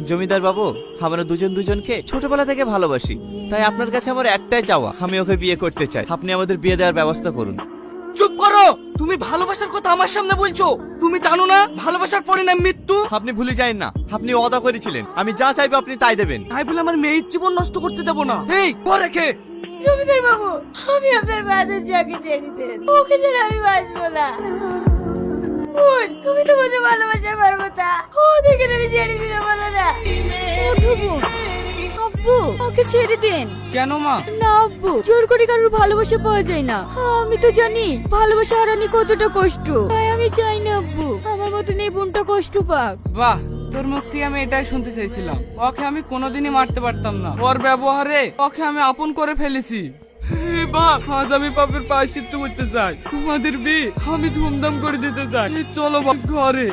জমিদার বাবু, আমরা দুজন দুজনকে ছোটবেলা থেকে ভালোবাসি, তাই আপনার কাছে আমার একটাই চাওয়া, আমি ওকে বিয়ে করতে চাই। আপনি আমাদের বিয়ে দেওয়ার ব্যবস্থা করুন। চুপ করো, তুমি ভালোবাসার কথা আমার সামনে বলছো? তুমি জানো না ভালোবাসার পরিণাম মৃত্যু? আপনি ভুলে যান না, আপনি ওয়াদা করেছিলেন আমি যা চাইবো আপনি তাই দেবেন। তাই বলে আমার মেয়ের জীবন নষ্ট করতে দেবো না। এই পরে কে? জমিদার বাবু, আমি আপনার বাদের যাকে ছেড়ে দেন, ওকে ছাড়া আমি বাঁচবো না। বোন, তুমি তো বুঝে ভালোবাসার পারবতা, ও দেখে আমি ছেড়ে দিতে বলো না। ওঠো বোন। আব্বু, ওকে ছেড়ে দেন। কেন মা? না আব্বু, জোর করে কারোর ভালোবাসা পাওয়া যায় না। আমি তো জানি ভালোবাসা হারানি কতটা কষ্ট, তাই আমি চাই না আব্বু আমার মতন এই বোনটা কষ্ট পাক। বাহ, তোর মুখ থেকে আমি এটাই শুনতে চাইছিলাম। ওকে আমি কোনোদিনই মারতে পারতাম না, ওর ব্যবহারে ওকে আমি আপন করে ফেলেছি। বাপ, আজ আমি পাপের প্রায়শ্চিত্ত করতে চাই। তোমাদের বিয়ে আমি ধুমধাম করে দিতে চাই। চলো বাপ ঘরে।